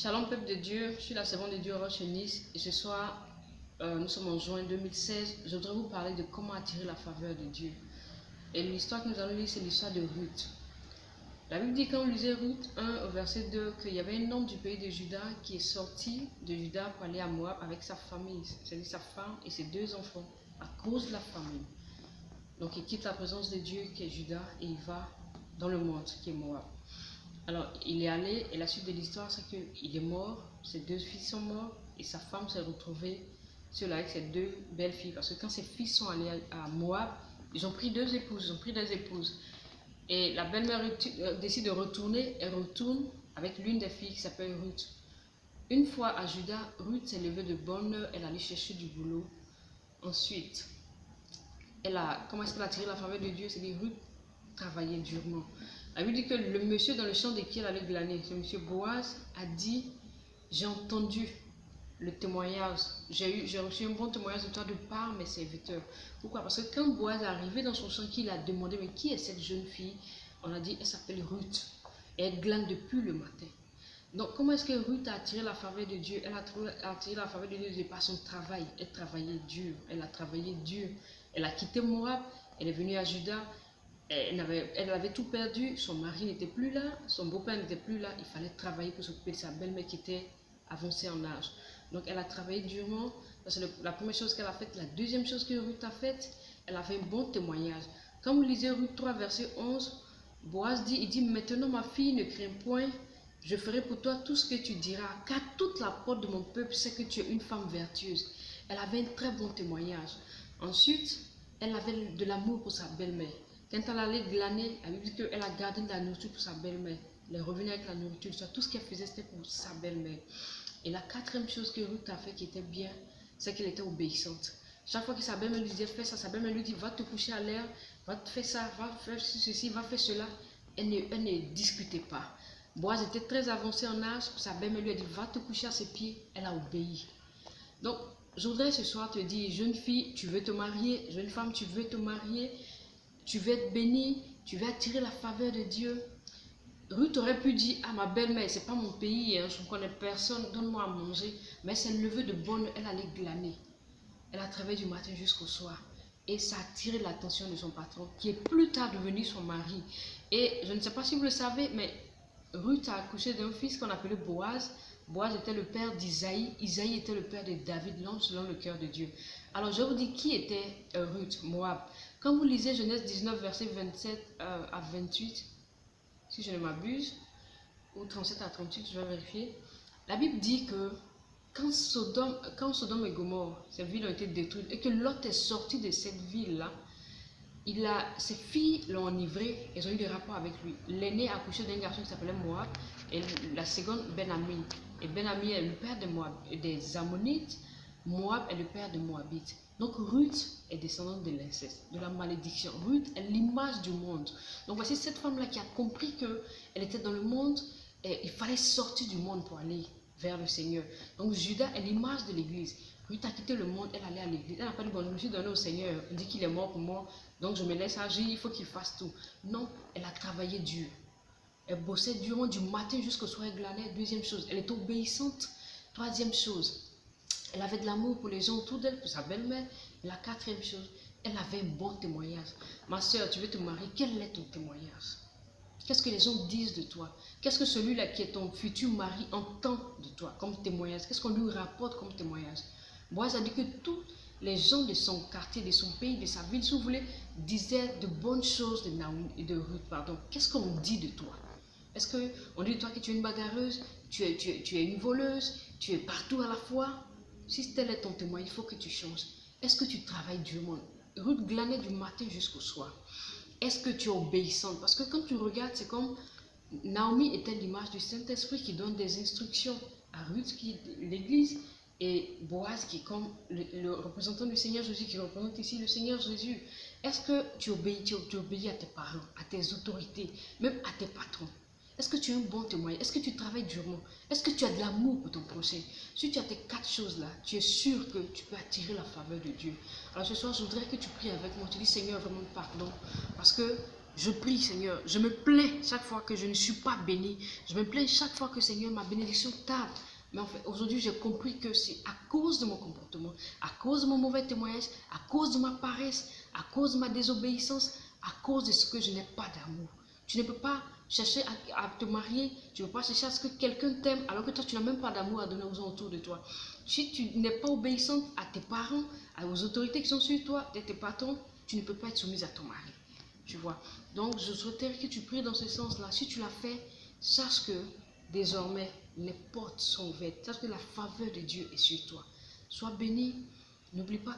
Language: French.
Shalom peuple de Dieu, je suis la servante de Dieu Roche Nice et ce soir, nous sommes en juin 2016. Je voudrais vous parler de comment attirer la faveur de Dieu. Et l'histoire que nous allons lire, c'est l'histoire de Ruth. La Bible dit quand on lisait Ruth 1 au verset 2 qu'il y avait un homme du pays de Juda qui est sorti de Juda pour aller à Moab avec sa famille, c'est-à-dire sa femme et ses 2 enfants, à cause de la famine. Donc il quitte la présence de Dieu qui est Juda et il va dans le monde qui est Moab. Alors, il est allé et la suite de l'histoire, c'est qu'il est mort, ses 2 fils sont morts et sa femme s'est retrouvée seule avec ses 2 belles filles. Parce que quand ses fils sont allés à Moab, ils ont pris 2 épouses, Et la belle-mère décide de retourner, elle retourne avec l'une des filles qui s'appelle Ruth. Une fois à Juda, Ruth s'est levée de bonne heure, elle allait chercher du boulot. Ensuite, comment est-ce qu'elle a attiré la faveur de Dieu? C'est-à-dire Ruth travaillait durement. Elle lui dit que le monsieur dans le champ de qui elle allait glaner, ce monsieur Boaz, a dit: j'ai entendu le témoignage, j'ai reçu un bon témoignage de toi de par mes serviteurs. Pourquoi? Parce que quand Boaz est arrivé dans son champ, qu'il a demandé: mais qui est cette jeune fille? On a dit: elle s'appelle Ruth et elle glane depuis le matin. Donc comment est-ce que Ruth a attiré la faveur de Dieu? Elle a attiré la faveur de Dieu par son travail. Elle travaillait dur, elle a travaillé dur. Elle a quitté Moab, elle est venue à Juda. Elle avait tout perdu, son mari n'était plus là, son beau-père n'était plus là, il fallait travailler pour s'occuper de sa belle-mère qui était avancée en âge. Donc elle a travaillé durement, c'est la première chose qu'elle a faite. La deuxième chose que Ruth a faite, elle a fait un bon témoignage. Quand vous lisez Ruth 3 verset 11, Boaz dit, il dit: maintenant ma fille, ne crains point, je ferai pour toi tout ce que tu diras, car toute la porte de mon peuple sait que tu es une femme vertueuse. Elle avait un très bon témoignage. Ensuite, elle avait de l'amour pour sa belle-mère. Quand elle allait glaner, elle dit qu'elle a gardé de la nourriture pour sa belle-mère. Elle est revenue avec la nourriture. Tout ce qu'elle faisait, c'était pour sa belle-mère. Et la quatrième chose que Ruth a fait qui était bien, c'est qu'elle était obéissante. Chaque fois que sa belle-mère lui disait: fais ça, sa belle-mère lui dit: va te coucher à l'air, va te faire ça, va faire ceci, va faire cela. Elle ne discutait pas. Boaz était très avancé en âge. Sa belle-mère lui a dit: va te coucher à ses pieds. Elle a obéi. Donc, je voudrais ce soir te dire: jeune fille, tu veux te marier, jeune femme, tu veux te marier. Tu veux être béni, tu veux attirer la faveur de Dieu. Ruth aurait pu dire: ah, ma belle-mère, c'est pas mon pays, hein, je ne connais personne, donne-moi à manger. Mais elle s'est levée de bonne heure, elle allait glaner. Elle a travaillé du matin jusqu'au soir. Et ça a attiré l'attention de son patron, qui est plus tard devenu son mari. Et je ne sais pas si vous le savez, mais Ruth a accouché d'un fils qu'on appelait Boaz. Boaz était le père d'Isaïe. Isaïe était le père de David, l'homme selon le cœur de Dieu. Alors je vous dis qui était Ruth, Moab. Quand vous lisez Genèse 19, verset 27 à 28, si je ne m'abuse, ou 37 à 38, je vais vérifier, la Bible dit que quand Sodome et Gomorrhe, ces villes ont été détruites, et que Lot est sorti de cette ville-là, ses filles l'ont enivré, elles ont eu des rapports avec lui. L'aîné a accouché d'un garçon qui s'appelait Moab, et la seconde Ben-Ami. Et Ben-Ami est le père de Moab, des Ammonites. Moab est le père de Moabites. Donc Ruth est descendante de l'inceste, de la malédiction. Ruth est l'image du monde. Donc voici cette femme-là qui a compris qu'elle était dans le monde et il fallait sortir du monde pour aller vers le Seigneur. Donc Judas est l'image de l'église. Ruth a quitté le monde, elle allait à l'église. Elle n'a pas dit: bon, je me suis donné au Seigneur, il dit qu'il est mort pour moi, donc je me laisse agir, il faut qu'il fasse tout. Non, elle a travaillé dur. Elle bossait durement du matin jusqu'au soir, elle glanait. Deuxième chose, elle était obéissante. Troisième chose, elle avait de l'amour pour les gens autour d'elle, pour sa belle-mère. La quatrième chose, elle avait un bon témoignage. Ma soeur, tu veux te marier, quel est ton témoignage? Qu'est-ce que les gens disent de toi? Qu'est-ce que celui-là qui est ton futur mari entend de toi comme témoignage? Qu'est-ce qu'on lui rapporte comme témoignage? Boaz a dit que tous les gens de son quartier, de son pays, de sa ville, si vous voulez, disaient de bonnes choses de Ruth. Qu'est-ce qu'on dit de toi? Est-ce qu'on dit de toi que tu es une bagarreuse, tu es une voleuse, tu es partout à la fois? Si tel est ton témoin, il faut que tu changes. Est-ce que tu travailles durement? Ruth glanait du matin jusqu'au soir. Est-ce que tu es obéissante? Parce que quand tu regardes, c'est comme Naomi était l'image du Saint-Esprit qui donne des instructions à Ruth, qui est l'église, et Boaz qui est comme le représentant du Seigneur Jésus, qui représente ici le Seigneur Jésus. Est-ce que tu obéis à tes parents, à tes autorités, même à tes patrons? Est-ce que tu es un bon témoin? Est-ce que tu travailles durement? Est-ce que tu as de l'amour pour ton prochain? Si tu as tes 4 choses-là, tu es sûr que tu peux attirer la faveur de Dieu. Alors ce soir, je voudrais que tu pries avec moi. Tu dis: Seigneur, vraiment pardon, parce que Je prie, Seigneur, je me plains chaque fois que je ne suis pas béni. Je me plains chaque fois que, Seigneur, ma bénédiction tarde. Mais en fait, aujourd'hui, j'ai compris que c'est à cause de mon comportement, à cause de mon mauvais témoignage, à cause de ma paresse, à cause de ma désobéissance, à cause de ce que je n'ai pas d'amour. Tu ne peux pas chercher à te marier, tu ne peux pas chercher à ce que quelqu'un t'aime alors que toi, tu n'as même pas d'amour à donner aux gens autour de toi. Si tu n'es pas obéissante à tes parents, aux autorités qui sont sur toi, tes patrons, tu ne peux pas être soumise à ton mari. Tu vois. Donc, je souhaiterais que tu pries dans ce sens-là. Si tu l'as fait, sache que désormais, les portes sont ouvertes. Sache que la faveur de Dieu est sur toi. Sois béni. N'oublie pas